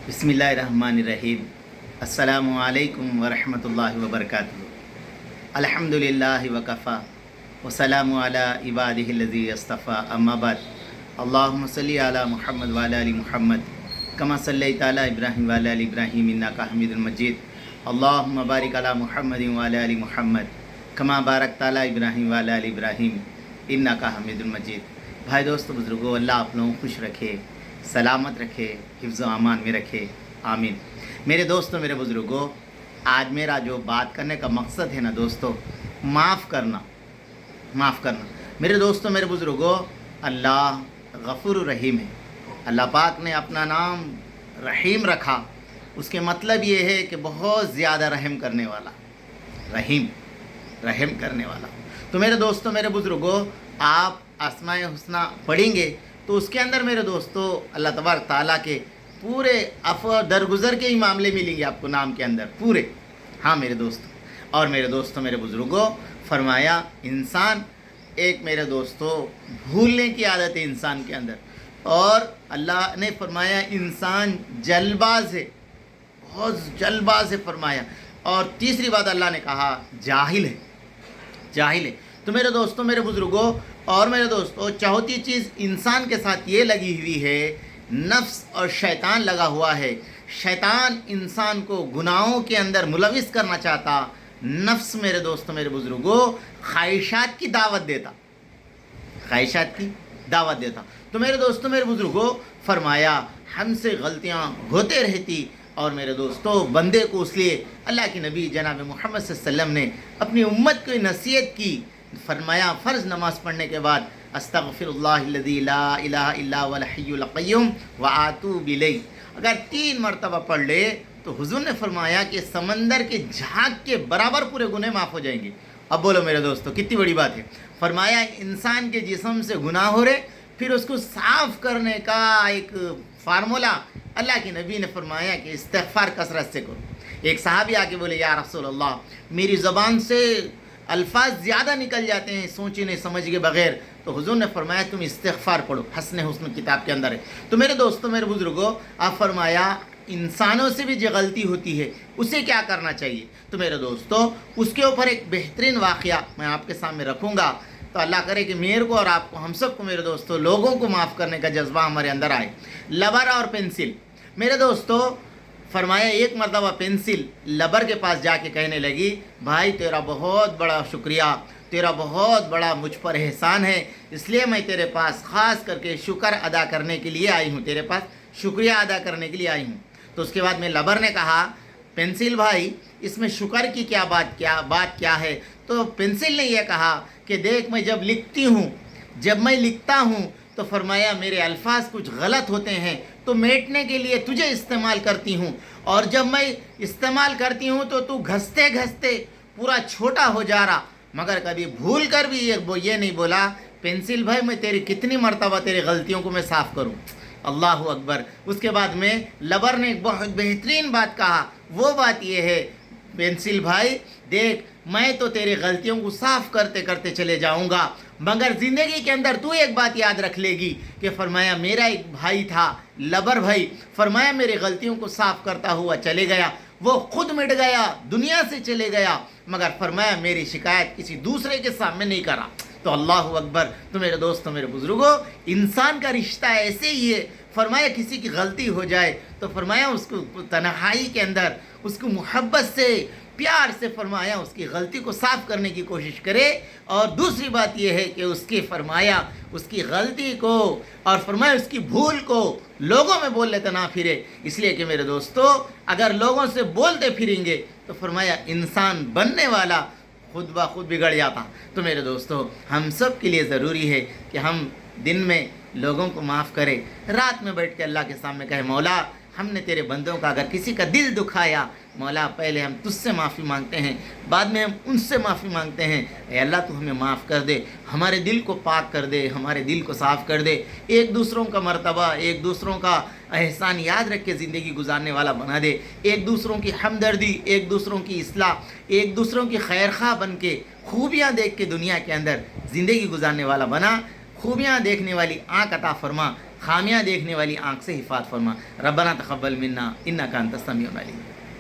बिस्मिल्लाहिर्रहमानिर्रहीम। अस्सलामु अलैकुम वरहमतुल्लाहि वबरकातुहू। अल्हम्दुलिल्लाहि वकफ़ा वसलामु अला इबादिहिल्लज़ी इस्तफ़ा अम्मा बाद। अल्लाहुम्मा सल्लि अला मुहम्मद व अला आलि मुहम्मद कमा सल्लैता अला इब्राहीम व अला आलि इब्राहीम इन्नका हमीदुल मजीद। अल्लाहुम्मा बारिक अला मुहम्मदिन व अला आलि मुहम्मद कमा बारकता अला इब्राहीम व अला आलि इब्राहीम इन्नका हमीदुल मजीद। भाई दोस्तों बुज़ुर्गों, अल्लाह आप लोगों को खुश रखे, सलामत रखे, हिफ्ज़ व अमान में रखे, आमीन। मेरे दोस्तों, मेरे बुज़ुर्गों, आज मेरा जो बात करने का मकसद है ना दोस्तों, माफ़ करना। मेरे दोस्तों, मेरे बुज़ुर्गों, अल्लाह गफ़ूर रहीम है। अल्लाह पाक ने अपना नाम रहीम रखा, उसके मतलब ये है कि बहुत ज़्यादा रहम करने वाला, रहम करने वाला। तो मेरे दोस्तों, मेरे बुज़ुर्गों, आप अस्माए हुस्ना पढ़ेंगे तो उसके अंदर मेरे दोस्तों अल्लाह तबारक ताला के पूरे अफ़व दरगुज़र के ही मामले मिलेंगे आपको नाम के अंदर पूरे। हाँ मेरे दोस्तों, और मेरे दोस्तों, मेरे बुज़ुर्गों, फरमाया इंसान एक मेरे दोस्तों भूलने की आदत है इंसान के अंदर, और अल्लाह ने फरमाया इंसान जल्दबाज़ है, बहुत जल्दबाज़ है फरमाया। और तीसरी बात अल्लाह ने कहा जाहिल है। तो मेरे दोस्तों, मेरे बुज़ुर्गों और मेरे दोस्तों, चौथी चीज़ इंसान के साथ ये लगी हुई है, नफ्स और शैतान लगा हुआ है। शैतान इंसान को गुनाहों के अंदर मुलविस करना चाहता। नफ्स मेरे दोस्तों, मेरे बुज़ुर्गों, ख्वाहिशात की दावत देता। तो मेरे दोस्तों, मेरे बुज़ुर्गों, फरमाया हमसे गलतियाँ होते रहती, और मेरे दोस्तों बंदे को इसलिए अल्लाह के नबी जनाब मोहम्मद सल्लल्लाहु अलैहि वसल्लम ने अपनी उम्मत को नसीहत की। फरमाया फ़र्ज़ नमाज़ पढ़ने के बाद अस्तग़फ़िरुल्लाहिल्लज़ी ला इलाहा इल्ला हुवल हय्युल क़य्यूम व आतूबु इलैहि अगर 3 मरतबा पढ़ ले तो हुज़ूर ने फरमाया कि समंदर के झाग के बराबर पूरे गुनाह माफ़ हो जाएंगे। अब बोलो मेरे दोस्तों, कितनी बड़ी बात है। फरमाया इंसान के जिस्म से गुनाह हो रहे, फिर उसको साफ़ करने का एक फार्मूला अल्लाह के नबी ने फरमाया कि इस्तिग़फ़ार कसरत से करो। एक सहाबी आके बोले, या रसूल अल्लाह, मेरी ज़बान से अल्फाज ज़्यादा निकल जाते हैं सोचे नहीं समझ के बग़ैर। तो हुज़ूर ने फरमाया तुम इस्तिग़फ़ार पढ़ो, हस्न हुस्न किताब के अंदर है। तो मेरे दोस्तों, मेरे बुज़ुर्गों, आप फरमाया इंसानों से भी जो गलती होती है उसे क्या करना चाहिए। तो मेरे दोस्तों, उसके ऊपर एक बेहतरीन वाक़या मैं आपके सामने रखूँगा। तो अल्लाह करे कि मेरे को और आपको, हम सबको मेरे दोस्तों, लोगों को माफ़ करने का जज्बा हमारे अंदर आए। लबर और पेंसिल। मेरे दोस्तों, फरमाया एक मरतबा पेंसिल लबर के पास जाके कहने लगी, भाई तेरा बहुत बड़ा शुक्रिया, तेरा बहुत बड़ा मुझ पर एहसान है, इसलिए मैं तेरे पास ख़ास करके शुक्र अदा करने के लिए आई हूँ, तेरे पास शुक्रिया अदा करने के लिए आई हूँ। तो उसके बाद में लबर ने कहा, पेंसिल भाई इसमें शुक्र की बात क्या है। तो पेंसिल ने यह कहा कि देख, मैं जब मैं लिखता हूँ तो फरमाया मेरे अल्फाज कुछ गलत होते हैं तो मेटने के लिए तुझे इस्तेमाल करती हूँ, और जब मैं इस्तेमाल करती हूँ तो तू घसते घसते पूरा छोटा हो जा रहा, मगर कभी भूल कर भी ये नहीं बोला, पेंसिल भाई मैं तेरी कितनी मरतबा तेरी गलतियों को मैं साफ़ करूँ। अल्लाह अकबर। उसके बाद में लबर ने एक बहुत बेहतरीन बात कहा, वो बात ये है, पेंसिल भाई देख, मैं तो तेरी गलतियों को साफ़ करते करते चले जाऊंगा, मगर ज़िंदगी के अंदर तू एक बात याद रख लेगी कि फरमाया मेरा एक भाई था लबर भाई, फरमाया मेरी गलतियों को साफ़ करता हुआ चले गया, वो खुद मिट गया, दुनिया से चले गया, मगर फरमाया मेरी शिकायत किसी दूसरे के सामने नहीं करा। तो अल्लाह अकबर। तो मेरे दोस्तों, मेरे बुज़ुर्गों, इंसान का रिश्ता ऐसे ही है। फरमाया किसी की गलती हो जाए तो फरमाया उसको तन्हाई के अंदर उसको मोहब्बत से, प्यार से फरमाया उसकी गलती को साफ़ करने की कोशिश करे। और दूसरी बात यह है कि उसकी फरमाया उसकी गलती को और फरमाया उसकी भूल को लोगों में बोल लेते ना फिरे, इसलिए कि मेरे दोस्तों अगर लोगों से बोलते फिरेंगे तो फरमाया इंसान बनने वाला खुद ब खुद बिगड़ जाता। तो मेरे दोस्तों, हम सब के लिए ज़रूरी है कि हम दिन में लोगों को माफ़ करें, रात में बैठ के अल्लाह के सामने कहे, मौला हमने तेरे बंदों का अगर किसी का दिल दुखाया, मौला पहले हम तुझसे माफ़ी मांगते हैं, बाद में हम उनसे माफ़ी मांगते हैं। ए अल्लाह तू हमें माफ़ कर दे, हमारे दिल को पाक कर दे, हमारे दिल को साफ़ कर दे, एक दूसरों का मर्तबा, एक दूसरों का एहसान याद रख के ज़िंदगी गुजारने वाला बना दे, एक दूसरों की हमदर्दी, एक दूसरों की इस्लाह, एक दूसरों की खैर खा बन के खूबियाँ देख के दुनिया के अंदर ज़िंदगी गुजारने वाला बना, खूबियाँ देखने वाली आँख अता फरमा। خامیاں دیکھنے والی آنکھ سے حفاظت فرما. ربنا تقبل منا انک انت السمیع العلیم.